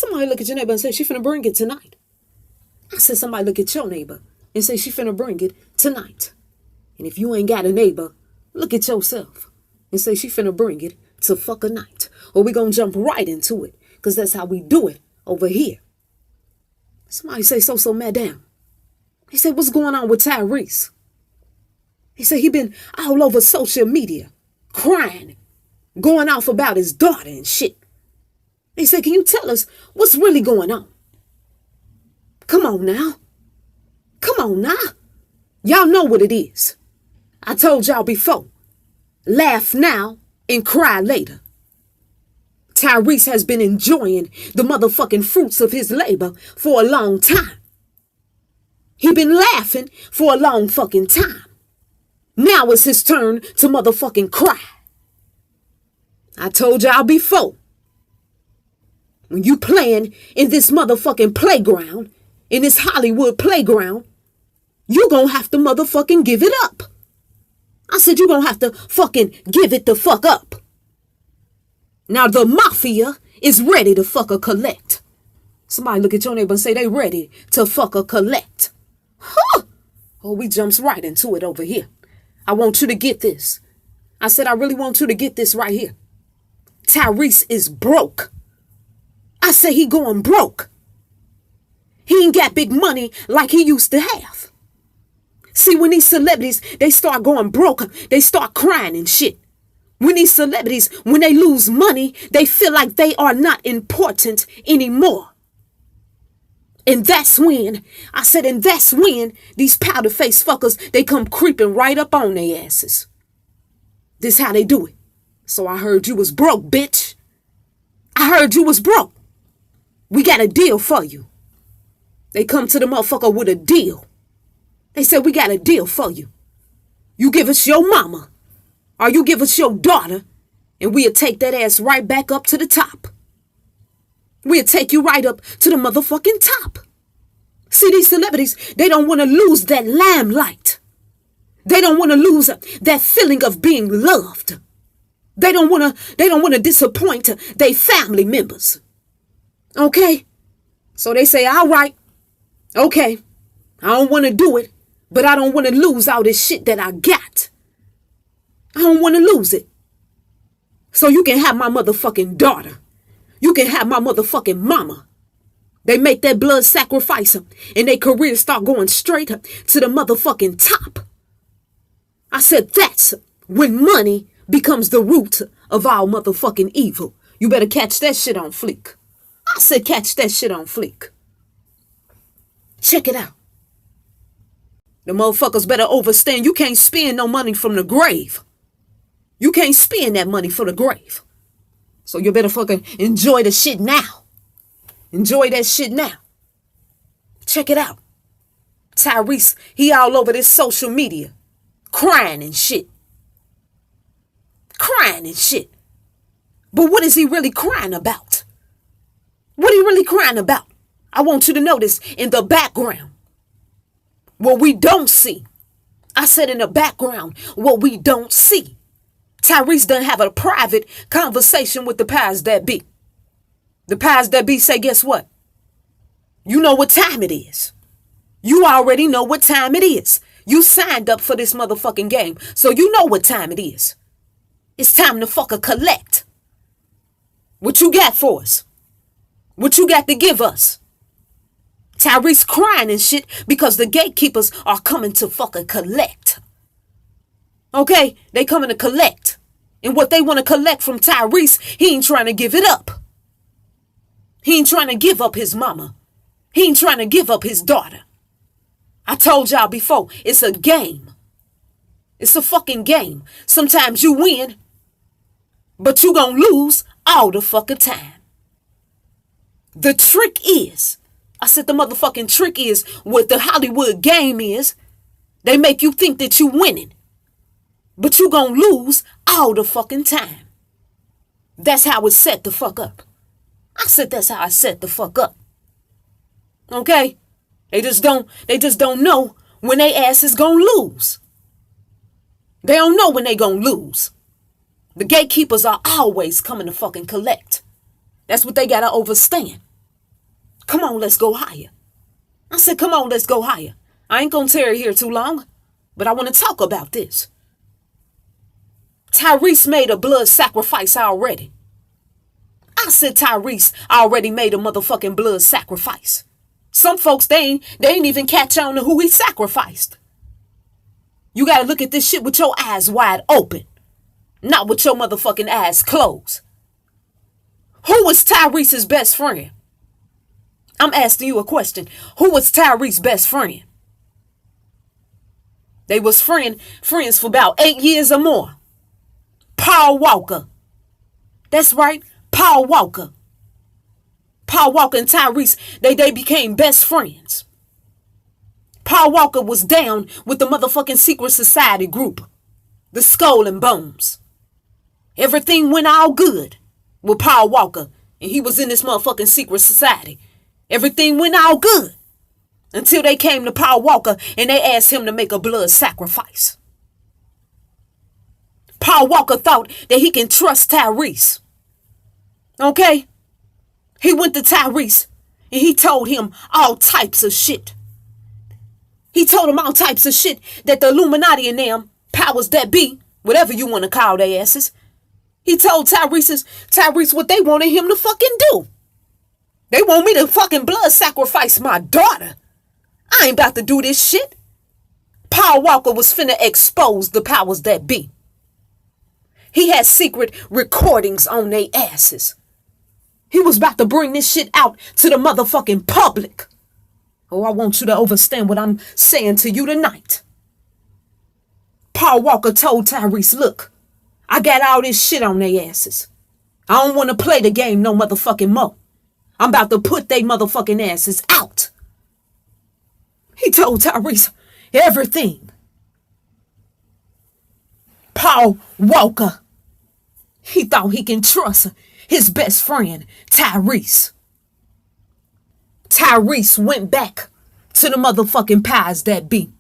Somebody look at your neighbor and say, she finna bring it tonight. I said, somebody look at your neighbor and say, she finna bring it tonight. And if you ain't got a neighbor, look at yourself and say, she finna bring it to fuck a night. Or we gonna jump right into it, because that's how we do it over here. Somebody say, so madam. He said, what's going on with Tyrese? He said, he been all over social media, crying, going off about his daughter and shit. He said, can you tell us what's really going on? Come on now. Come on now. Y'all know what it is. I told y'all before. Laugh now and cry later. Tyrese has been enjoying the motherfucking fruits of his labor for a long time. He been laughing for a long fucking time. Now it's his turn to motherfucking cry. I told y'all before. When you playing in this motherfucking playground, in this Hollywood playground, you gonna have to motherfucking give it up. I said you gonna have to fucking give it the fuck up. Now the mafia is ready to fuck a collect. Somebody look at your neighbor and say they ready to fuck a collect. Huh? Oh, we jumps right into it over here. I want you to get this. I said I really want you to get this right here. Tyrese is broke. I say he going broke. He ain't got big money like he used to have. See, when these celebrities, they start going broke, they start crying and shit. When these celebrities, when they lose money, they feel like they are not important anymore. And that's when, I said, and that's when these powder face fuckers, they come creeping right up on their asses. This how they do it. So I heard you was broke, bitch. I heard you was broke. We got a deal for you. They come to the motherfucker with a deal. They said, we got a deal for you. You give us your mama, or you give us your daughter, and we'll take that ass right back up to the top. We'll take you right up to the motherfucking top. See, these celebrities, they don't want to lose that limelight. They don't want to lose that feeling of being loved. They don't want to disappoint their family members. Okay? So they say, all right, okay, I don't want to do it, but I don't want to lose all this shit that I got. I don't want to lose it. So you can have my motherfucking daughter. You can have my motherfucking mama. They make that blood sacrifice and their careers start going straight to the motherfucking top. I said that's when money becomes the root of all motherfucking evil. You better catch that shit on fleek. I said catch that shit on fleek. Check it out. The motherfuckers better overstand you can't spend no money from the grave. You can't spend that money for the grave. So you better fucking enjoy the shit now. Enjoy that shit now. Check it out. Tyrese, he all over this social media. Crying and shit. Crying and shit. But what is he really crying about? What are you really crying about? I want you to notice in the background. What we don't see. I said in the background, what we don't see. Tyrese done have a private conversation with the powers that be. The powers that be say, guess what? You know what time it is. You already know what time it is. You signed up for this motherfucking game, so you know what time it is. It's time to fucking collect. What you got for us? What you got to give us? Tyrese crying and shit because the gatekeepers are coming to fucking collect. Okay? They coming to collect. And what they want to collect from Tyrese, he ain't trying to give it up. He ain't trying to give up his mama. He ain't trying to give up his daughter. I told y'all before, it's a game. It's a fucking game. Sometimes you win, but you gonna lose all the fucking time. The trick is, I said the motherfucking trick is, what the Hollywood game is, they make you think that you winning, but you gonna lose all the fucking time. That's how it's set the fuck up. I said that's how I set the fuck up. Okay? They just don't know when they ass is gonna lose. They don't know when they gonna lose. The gatekeepers are always coming to fucking collect. That's what they gotta understand. Come on, let's go higher. I said, come on, let's go higher. I ain't gonna tarry here too long, but I want to talk about this. Tyrese made a blood sacrifice already. I said Tyrese already made a motherfucking blood sacrifice. Some folks, they ain't even catch on to who he sacrificed. You gotta look at this shit with your eyes wide open, not with your motherfucking eyes closed. Who was Tyrese's best friend? I'm asking you a question. Who was Tyrese's best friend? They was friends for about 8 years or more. Paul Walker. That's right, Paul Walker. Paul Walker and Tyrese, they became best friends. Paul Walker was down with the motherfucking secret society group, the Skull and Bones. Everything went all good with Paul Walker, and he was in this motherfucking secret society. Everything went all good until they came to Paul Walker and they asked him to make a blood sacrifice. Paul Walker thought that he can trust Tyrese. Okay? He went to Tyrese and he told him all types of shit. He told him all types of shit that the Illuminati and them, powers that be, whatever you want to call their asses, he told Tyrese what they wanted him to fucking do. They want me to fucking blood sacrifice my daughter. I ain't about to do this shit. Paul Walker was finna expose the powers that be. He had secret recordings on their asses. He was about to bring this shit out to the motherfucking public. Oh, I want you to understand what I'm saying to you tonight. Paul Walker told Tyrese, look, I got all this shit on their asses. I don't want to play the game no motherfucking more. I'm about to put they motherfucking asses out. He told Tyrese everything. Paul Walker, he thought he can trust his best friend, Tyrese. Tyrese went back to the motherfucking powers that be.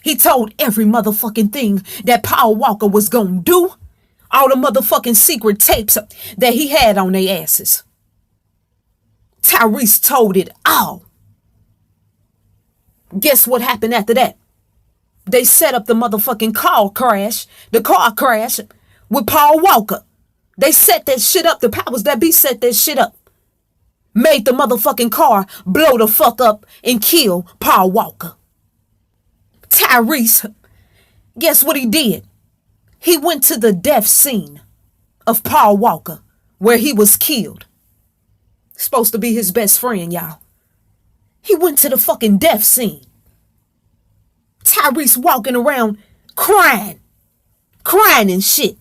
He told every motherfucking thing that Paul Walker was gonna do. All the motherfucking secret tapes that he had on their asses. Tyrese told it all. Guess what happened after that? They set up the motherfucking car crash with Paul Walker. They set that shit up. The powers that be set that shit up. Made the motherfucking car blow the fuck up and kill Paul Walker. Tyrese, guess what he did? He went to the death scene of Paul Walker where he was killed. Supposed to be his best friend, y'all. He went to the fucking death scene. Tyrese walking around crying and shit.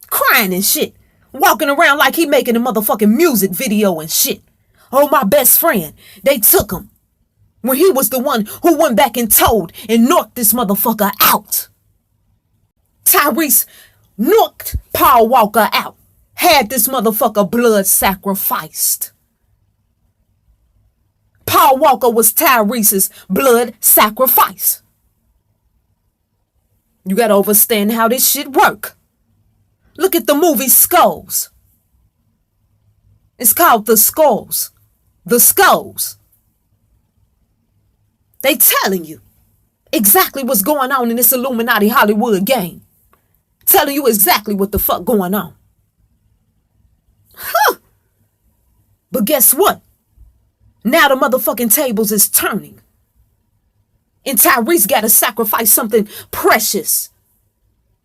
Crying and shit. Walking around like he making a motherfucking music video and shit. Oh, my best friend. They took him. When he was the one who went back and told and knocked this motherfucker out. Tyrese knocked Paul Walker out. Had this motherfucker blood sacrificed. Paul Walker was Tyrese's blood sacrifice. You gotta understand how this shit work. Look at the movie Skulls. It's called The Skulls. The Skulls. They telling you exactly what's going on in this Illuminati Hollywood game. Telling you exactly what the fuck going on. Huh. But guess what? Now the motherfucking tables is turning. And Tyrese got to sacrifice something precious.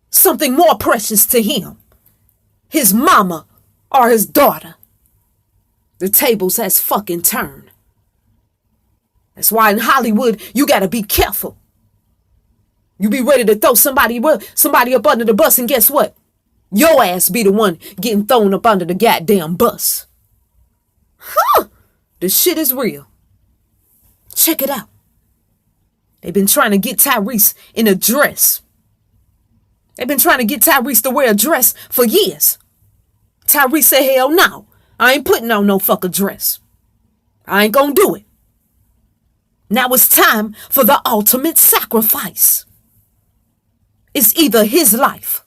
Something more precious to him. His mama or his daughter. The tables has fucking turned. That's why in Hollywood, you got to be careful. You be ready to throw somebody up under the bus, and guess what? Your ass be the one getting thrown up under the goddamn bus. Huh! The shit is real. Check it out. They've been trying to get Tyrese in a dress. They've been trying to get Tyrese to wear a dress for years. Tyrese said, hell no. I ain't putting on no fucking dress. I ain't gonna do it. Now it's time for the ultimate sacrifice. It's either his life,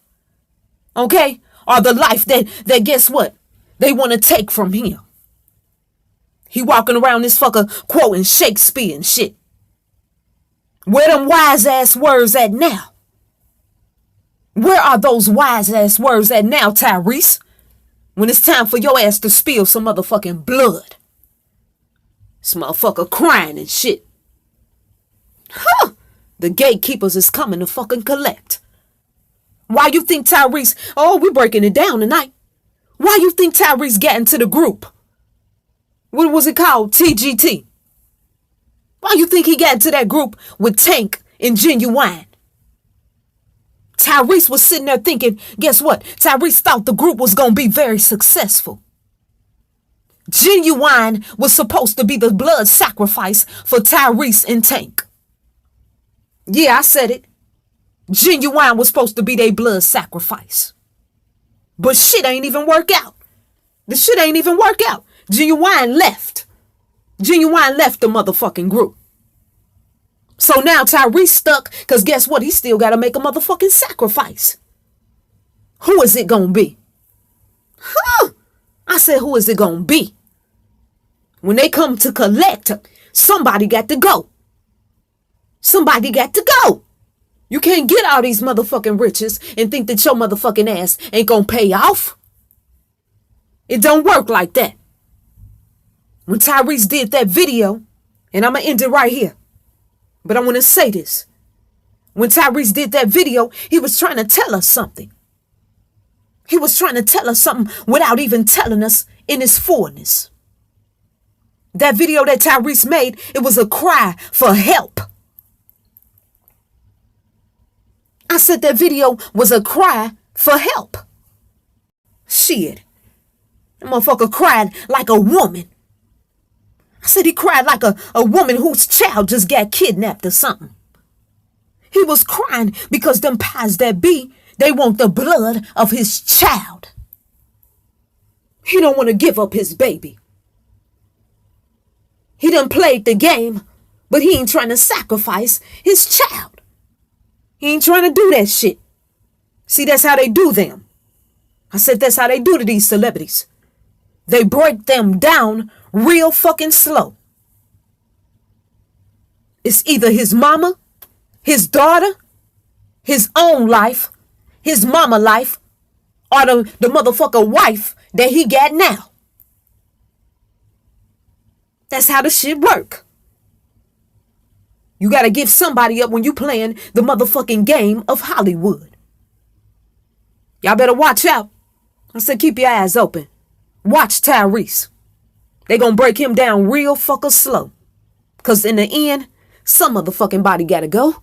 okay, or the life that guess what? They want to take from him. He walking around this fucker quoting Shakespeare and shit. Where them wise ass words at now? Where are those wise ass words at now, Tyrese? When it's time for your ass to spill some motherfucking blood. This motherfucker crying and shit. Huh! The gatekeepers is coming to fucking collect. Why you think Tyrese, oh, we breaking it down tonight. Why you think Tyrese got into the group? What was it called? TGT. Why you think he got into that group with Tank and Genuine? Tyrese was sitting there thinking, guess what? Tyrese thought the group was going to be very successful. Genuine was supposed to be the blood sacrifice for Tyrese and Tank. Yeah, I said it. Genuine was supposed to be their blood sacrifice. But shit ain't even work out. The shit ain't even work out. Genuine left. Genuine left the motherfucking group. So now Tyrese stuck, because guess what? He still got to make a motherfucking sacrifice. Who is it going to be? Huh? I said, who is it going to be? When they come to collect, somebody got to go. Somebody got to go. You can't get all these motherfucking riches and think that your motherfucking ass ain't going to pay off. It don't work like that. When Tyrese did that video, and I'm going to end it right here, but I want to say this. When Tyrese did that video, he was trying to tell us something. He was trying to tell us something without even telling us in his fullness. That video that Tyrese made, it was a cry for help. I said that video was a cry for help. Shit. That motherfucker cried like a woman. I said he cried like a woman whose child just got kidnapped or something. He was crying because them pies that be, they want the blood of his child. He don't want to give up his baby. He done played the game, but he ain't trying to sacrifice his child. He ain't trying to do that shit. See, that's how they do them. I said that's how they do to these celebrities. They break them down real fucking slow. It's either his mama, his daughter, his own life, his mama life, or the motherfucker wife that he got now. That's how the shit work. You gotta give somebody up when you playing the motherfucking game of Hollywood. Y'all better watch out. I said keep your eyes open. Watch Tyrese. They gonna break him down real fucking slow. Cause in the end, some motherfucking body gotta go.